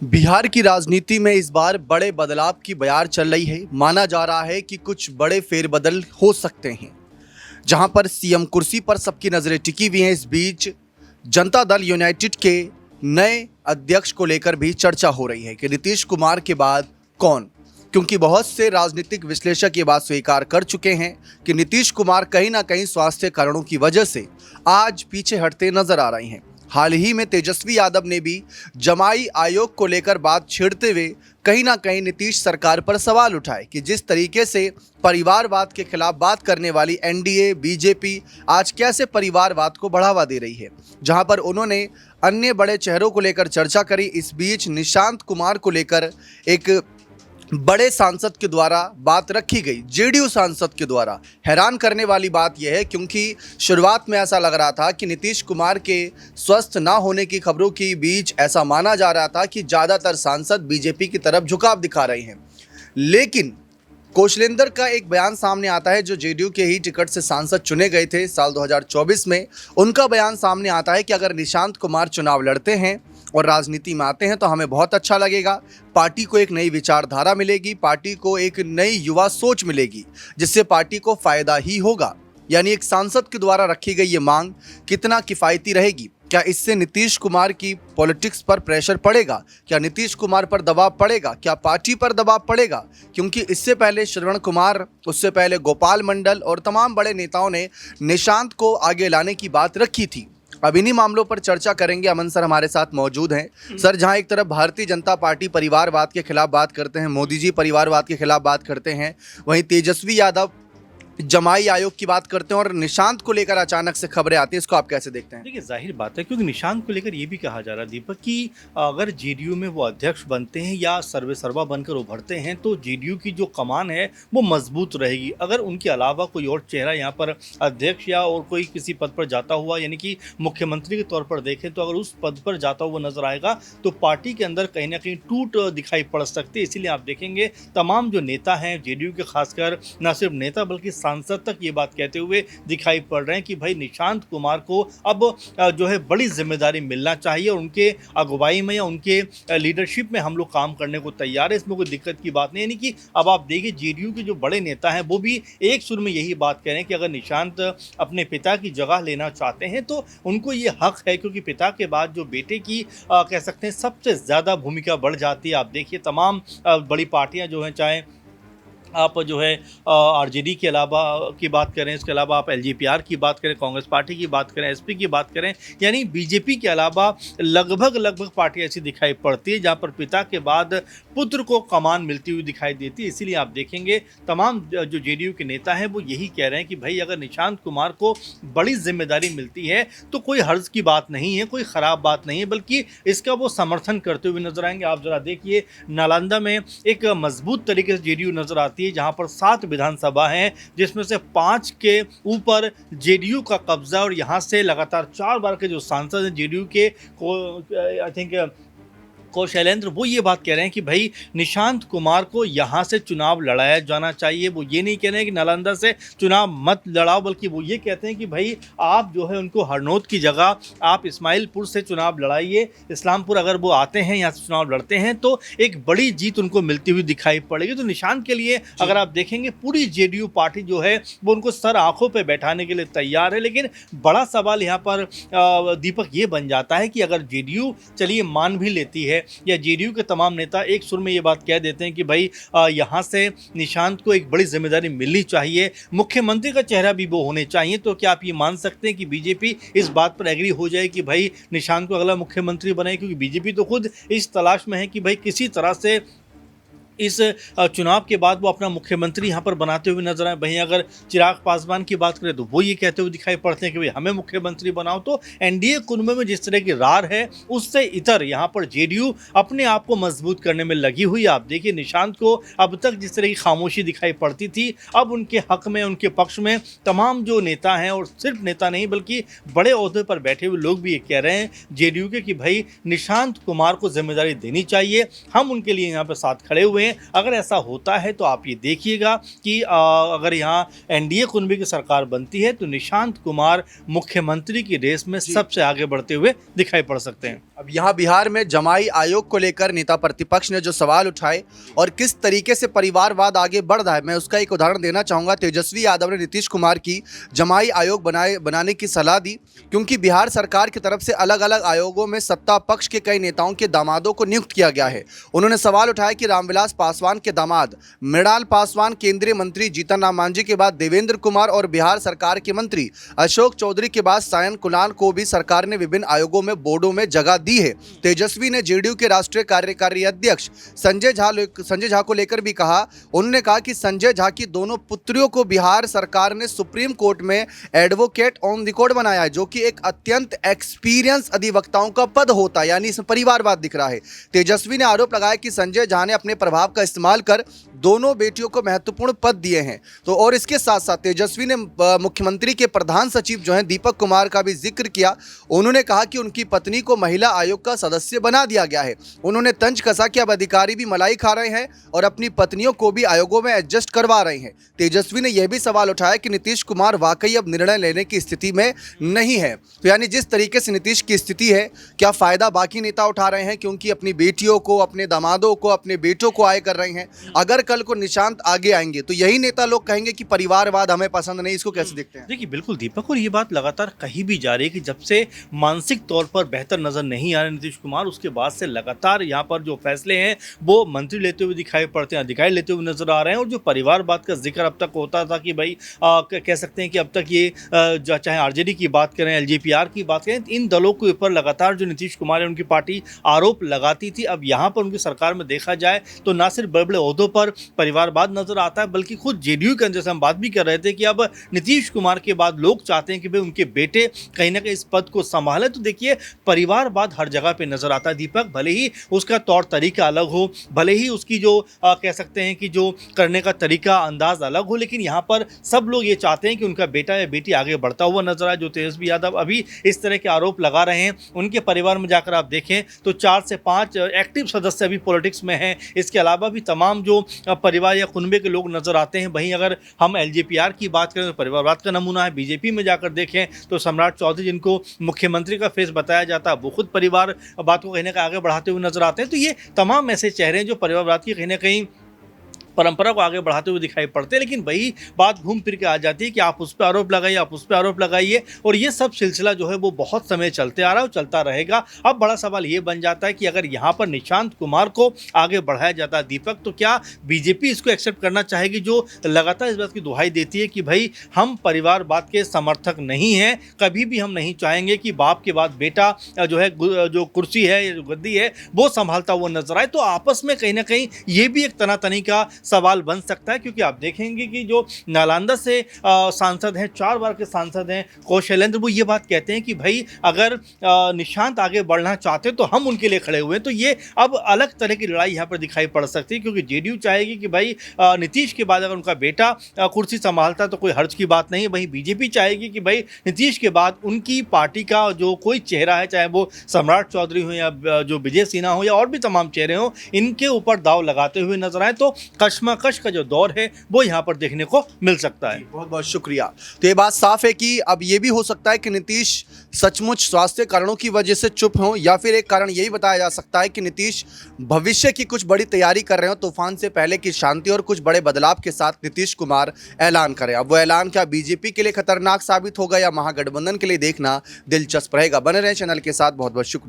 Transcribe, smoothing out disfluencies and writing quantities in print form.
बिहार की राजनीति में इस बार बड़े बदलाव की बयार चल रही है। माना जा रहा है कि कुछ बड़े फेरबदल हो सकते हैं। जहां पर सीएम कुर्सी पर सबकी नजरें टिकी हुई हैं, इस बीच जनता दल यूनाइटेड के नए अध्यक्ष को लेकर भी चर्चा हो रही है कि नीतीश कुमार के बाद कौन। क्योंकि बहुत से राजनीतिक विश्लेषक ये बात स्वीकार कर चुके हैं कि नीतीश कुमार कहीं ना कहीं स्वास्थ्य कारणों की वजह से आज पीछे हटते नजर आ रहे हैं। हाल ही में तेजस्वी यादव ने भी जमाई आयोग को लेकर बात छेड़ते हुए कहीं ना कहीं नीतीश सरकार पर सवाल उठाए कि जिस तरीके से परिवारवाद के खिलाफ बात करने वाली एनडीए बीजेपी आज कैसे परिवारवाद को बढ़ावा दे रही है। जहां पर उन्होंने अन्य बड़े चेहरों को लेकर चर्चा करी। इस बीच निशांत कुमार को लेकर एक बड़े सांसद के द्वारा बात रखी गई, जेडीयू सांसद के द्वारा। हैरान करने वाली बात यह है क्योंकि शुरुआत में ऐसा लग रहा था कि नीतीश कुमार के स्वस्थ ना होने की खबरों के बीच ऐसा माना जा रहा था कि ज़्यादातर सांसद बीजेपी की तरफ झुकाव दिखा रहे हैं। लेकिन कौशलेंद्र का एक बयान सामने आता है, जो जेडीयू के ही टिकट से सांसद चुने गए थे साल 2024 में। उनका बयान सामने आता है कि अगर निशांत कुमार चुनाव लड़ते हैं और राजनीति में आते हैं तो हमें बहुत अच्छा लगेगा। पार्टी को एक नई विचारधारा मिलेगी, पार्टी को एक नई युवा सोच मिलेगी, जिससे पार्टी को फायदा ही होगा। यानी एक सांसद के द्वारा रखी गई ये मांग कितना किफ़ायती रहेगी? क्या इससे नीतीश कुमार की पॉलिटिक्स पर प्रेशर पड़ेगा? क्या नीतीश कुमार पर दबाव पड़ेगा? क्या पार्टी पर दबाव पड़ेगा? क्योंकि इससे पहले श्रवण कुमार, उससे पहले गोपाल मंडल और तमाम बड़े नेताओं ने निशांत को आगे लाने की बात रखी थी। अब इन्हीं मामलों पर चर्चा करेंगे। अमन सर हमारे साथ मौजूद हैं। सर, जहां एक तरफ भारतीय जनता पार्टी परिवारवाद के खिलाफ बात करते हैं, मोदी जी परिवारवाद के खिलाफ बात करते हैं, वहीं तेजस्वी यादव जमाई आयोग की बात करते हैं और निशांत को लेकर अचानक से खबरें आती हैं। इसको आप कैसे देखते हैं? देखिए, जाहिर बात है, क्योंकि निशांत को लेकर ये भी कहा जा रहा है दीपक कि अगर जेडीयू में वो अध्यक्ष बनते हैं या सर्वेसर्वा बनकर उभरते हैं तो जेडीयू की जो कमान है वो मजबूत रहेगी। अगर उनके अलावा कोई और चेहरा यहाँ पर अध्यक्ष या और कोई किसी पद पर जाता हुआ, यानी कि मुख्यमंत्री के तौर पर देखें, तो अगर उस पद पर जाता हुआ नजर आएगा तो पार्टी के अंदर कहीं ना कहीं टूट दिखाई पड़ सकती है। इसीलिए आप देखेंगे तमाम जो नेता हैं जेडीयू के, खासकर न सिर्फ नेता बल्कि सांसद तक ये बात कहते हुए दिखाई पड़ रहे हैं कि भाई निशांत कुमार को अब जो है बड़ी जिम्मेदारी मिलना चाहिए और उनके अगुवाई में या उनके लीडरशिप में हम लोग काम करने को तैयार है। इसमें कोई दिक्कत की बात नहीं। यानी कि अब आप देखिए, जेडीयू के जो बड़े नेता हैं वो भी एक सुर में यही बात कह रहे हैं कि अगर निशांत अपने पिता की जगह लेना चाहते हैं तो उनको ये हक है, क्योंकि पिता के बाद जो बेटे की कह सकते हैं सबसे ज़्यादा भूमिका बढ़ जाती है। आप देखिए तमाम बड़ी पार्टियां जो हैं, चाहे आप जो है आरजेडी के अलावा की बात करें, इसके अलावा आप एलजेपीआर की बात करें, कांग्रेस पार्टी की बात करें, एसपी की बात करें, यानी बीजेपी के अलावा लगभग पार्टी ऐसी दिखाई पड़ती है जहां पर पिता के बाद पुत्र को कमान मिलती हुई दिखाई देती है। इसीलिए आप देखेंगे तमाम जो जेडीयू के नेता हैं वो यही कह रहे हैं कि भाई अगर निशांत कुमार को बड़ी जिम्मेदारी मिलती है तो कोई हर्ज की बात नहीं है, कोई ख़राब बात नहीं है, बल्कि इसका वो समर्थन करते हुए नजर आएंगे। आप ज़रा देखिए, नालंदा में एक मजबूत तरीके से जेडीयू नजर आती है, जहां पर 7 विधानसभा हैं जिसमें से 5 के ऊपर जेडीयू का कब्जा, और यहां से लगातार 4 बार के जो सांसद हैं जेडीयू के, आई थिंक कौशलेंद्र, वो ये बात कह रहे हैं कि भाई निशांत कुमार को यहाँ से चुनाव लड़ाया जाना चाहिए। वो ये नहीं कह रहे हैं कि नालंदा से चुनाव मत लड़ाओ, बल्कि वो ये कहते हैं कि भाई आप जो है उनको हरनौत की जगह आप इस्माइलपुर से चुनाव लड़ाइए। इस्लामपुर अगर वो आते हैं, यहाँ से चुनाव लड़ते हैं तो एक बड़ी जीत उनको मिलती हुई दिखाई पड़ेगी। तो निशांत के लिए अगर आप देखेंगे पूरी जेडीयू पार्टी जो है वो उनको सर आंखों पर बैठाने के लिए तैयार है। लेकिन बड़ा सवाल यहाँ पर दीपक ये बन जाता है कि अगर जेडीयू चलिए मान भी लेती है या जेडीयू के तमाम नेता एक सुर में ये बात कह देते हैं कि भाई यहाँ से निशांत को एक बड़ी जिम्मेदारी मिलनी चाहिए, मुख्यमंत्री का चेहरा भी वो होने चाहिए, तो क्या आप ये मान सकते हैं कि बीजेपी इस बात पर एग्री हो जाए कि भाई निशांत को अगला मुख्यमंत्री बनाए? क्योंकि बीजेपी तो खुद इस तलाश में है कि भाई किसी तरह से इस चुनाव के बाद वो अपना मुख्यमंत्री यहाँ पर बनाते हुए नजर आए। वहीं अगर चिराग पासवान की बात करें तो वो ये कहते हुए दिखाई पड़ते हैं कि भाई हमें मुख्यमंत्री बनाओ। तो एनडीए कुनबे में जिस तरह की रार है उससे इतर यहाँ पर जेडीयू अपने आप को मजबूत करने में लगी हुई। आप देखिए, निशांत को अब तक जिस तरह की खामोशी दिखाई पड़ती थी, अब उनके हक में, उनके पक्ष में तमाम जो नेता हैं, और सिर्फ नेता नहीं बल्कि बड़े ओहदे पर बैठे हुए लोग भी ये कह रहे हैं जेडीयू के कि भाई निशांत कुमार को जिम्मेदारी देनी चाहिए, हम उनके लिए यहाँ पर साथ खड़े हुए हैं। हैं। अगर ऐसा होता है तो आप ये देखिएगा कि अगर यहाँ एनडीए कुनबे की सरकार बनती है तो निशांत कुमार मुख्यमंत्री की रेस में सबसे आगे बढ़ते हुए दिखाई पड़ सकते हैं। अब यहाँ बिहार में जमाई आयोग को लेकर नेता प्रतिपक्ष ने जो सवाल उठाए और किस तरीके से परिवारवाद आगे बढ़ रहा है, मैं उसका एक उदाहरण देना चाहूँगा। तेजस्वी यादव ने नीतीश कुमार की जमाई आयोग बनाने की सलाह दी, क्योंकि बिहार सरकार की तरफ से अलग अलग आयोगों में सत्ता पक्ष के कई नेताओं के दामादों को नियुक्त किया गया है। उन्होंने सवाल उठाया कि रामविलास पासवान के दामाद मृणाल पासवान, केंद्रीय मंत्री जीतन राम मांझी के बाद देवेंद्र कुमार और बिहार सरकार के मंत्री अशोक चौधरी के बाद सायन कुलान को भी सरकार ने विभिन्न आयोगों में बोर्डों में जगह दी है। तेजस्वी ने जेडीयू के राष्ट्रीय कार्यकारी अध्यक्ष संजय झा को लेकर भी कहा। उन्होंने कहा कि संजय झा की दोनों पुत्रियों को बिहार सरकार ने सुप्रीम कोर्ट में एडवोकेट ऑन रिकॉर्ड बनाया है, जो कि एक अत्यंत एक्सपीरियंस अधिवक्ताओं का पद होता है, यानी इसमें परिवारवाद दिख रहा है। तेजस्वी ने आरोप लगाया कि संजय झा ने अपने प्रभाव का इस्तेमाल कर दोनों बेटियों को महत्वपूर्ण पद दिए हैं। तो और इसके साथ साथ तेजस्वी ने मुख्यमंत्री के प्रधान सचिव जो हैं दीपक कुमार का भी जिक्र किया। उन्होंने कहा कि उनकी पत्नी को महिला आयोग का सदस्य बना दिया गया है। उन्होंने तंज कसा कि अब अधिकारी भी मलाई खा रहे हैं और अपनी पत्नियों को भी आयोगों में एडजस्ट करवा रहे हैं। तेजस्वी ने यह भी सवाल उठाया कि नीतीश कुमार वाकई अब निर्णय लेने की स्थिति में नहीं है। तो यानी जिस तरीके से नीतीश की स्थिति है, क्या फायदा बाकी नेता उठा रहे हैं, क्योंकि अपनी बेटियों को, अपने दामादों को, अपने बेटों को आए कर रहे हैं। अगर कल को निशांत आगे आएंगे तो यही नेता लोग कहेंगे कि परिवारवाद हमें पसंद नहीं। इसको कैसे देखते हैं? देखिए बिल्कुल दीपक, और ये बात लगातार कही भी जा रही है कि जब से मानसिक तौर पर बेहतर नजर नहीं आ रहे नीतीश कुमार, उसके बाद से लगातार यहाँ पर जो फैसले हैं वो मंत्री लेते हुए दिखाई पड़ते हैं, अधिकारी लेते हुए नजर आ रहे हैं। और जो परिवारवाद का जिक्र अब तक होता था कि भाई कह सकते हैं कि अब तक ये चाहे आरजेडी की बात करें, एलजेपीआर की बात करें, इन दलों के ऊपर लगातार जो नीतीश कुमार है उनकी पार्टी आरोप लगाती थी। अब यहाँ पर उनकी सरकार में देखा जाए तो ना सिर्फ बड़े बड़े ओहदों पर परिवारवाद नजर आता है, बल्कि खुद जेडीयू के अंदर से हम बात भी कर रहे थे कि अब नीतीश कुमार के बाद लोग चाहते हैं कि भाई उनके बेटे कहीं ना कहीं इस पद को संभालें। तो देखिए परिवारवाद हर जगह पे नजर आता है दीपक, भले ही उसका तौर तरीका अलग हो, भले ही उसकी जो कह सकते हैं कि जो करने का तरीका अंदाज अलग हो, लेकिन यहाँ पर सब लोग ये चाहते हैं कि उनका बेटा या बेटी आगे बढ़ता हुआ नजर आए। जो तेजस्वी यादव अभी इस तरह के आरोप लगा रहे हैं, उनके परिवार में जाकर आप देखें तो 4 से 5 एक्टिव सदस्य अभी पॉलिटिक्स में हैं। इसके अलावा भी तमाम जो परिवार या कुनबे के लोग नजर आते हैं। वहीं अगर हम एलजेपीआर की बात करें तो परिवारवाद का नमूना है। बीजेपी में जाकर देखें तो सम्राट चौधरी, जिनको मुख्यमंत्री का फेस बताया जाता है, वो खुद परिवार बात को कहीं ना कहीं आगे बढ़ाते हुए नजर आते हैं। तो ये तमाम ऐसे चेहरे हैं जो परिवारवाद की कहीं ना कहीं परंपरा को आगे बढ़ाते हुए दिखाई पड़ते हैं। लेकिन वही बात घूम फिर के आ जाती है कि आप उस पर आरोप लगाइए, आप उस पर आरोप लगाइए, और ये सब सिलसिला जो है वो बहुत समय चलते आ रहा है और चलता रहेगा। अब बड़ा सवाल ये बन जाता है कि अगर यहाँ पर निशांत कुमार को आगे बढ़ाया जाता है दीपक, तो क्या बीजेपी इसको एक्सेप्ट करना चाहेगी, जो लगातार इस बात की दुहाई देती है कि भाई हम परिवारवाद के समर्थक नहीं हैं, कभी भी हम नहीं चाहेंगे कि बाप के बाद बेटा जो है जो कुर्सी है, जो गद्दी है, वो संभालता हुआ नजर आए। तो आपस में कहीं ना कहीं ये भी एक तनातनी का सवाल बन सकता है, क्योंकि आप देखेंगे कि जो नालंदा से सांसद हैं, 4 बार के सांसद हैं कौशलेंद्र, वो ये बात कहते हैं कि भाई अगर निशांत आगे बढ़ना चाहते तो हम उनके लिए खड़े हुए हैं। तो ये अब अलग तरह की लड़ाई यहाँ पर दिखाई पड़ सकती है, क्योंकि जेडीयू चाहेगी कि भाई नीतीश के बाद अगर उनका बेटा कुर्सी संभालता तो कोई हर्ज की बात नहीं। वहीं बीजेपी चाहेगी कि भाई नीतीश के बाद उनकी पार्टी का जो कोई चेहरा है, चाहे वो सम्राट चौधरी हो या जो विजय सिन्हा हो या और भी तमाम चेहरे हो, इनके ऊपर दाव लगाते हुए नजर आए। तो कश्मकश का जो दौर है वो यहाँ पर देखने को मिल सकता है। बहुत बहुत शुक्रिया। तो ये बात साफ है कि अब ये भी हो सकता है कि नीतीश सचमुच स्वास्थ्य कारणों की वजह से चुप हों, या फिर एक कारण यही बताया जा सकता है कि नीतीश भविष्य की कुछ बड़ी तैयारी कर रहे हो, तूफान से पहले की शांति और कुछ बड़े बदलाव के साथ नीतीश कुमार ऐलान करें। अब वो ऐलान क्या बीजेपी के लिए खतरनाक साबित होगा या महागठबंधन के लिए, देखना दिलचस्प रहेगा। बने रहे चैनल के साथ। बहुत बहुत शुक्रिया।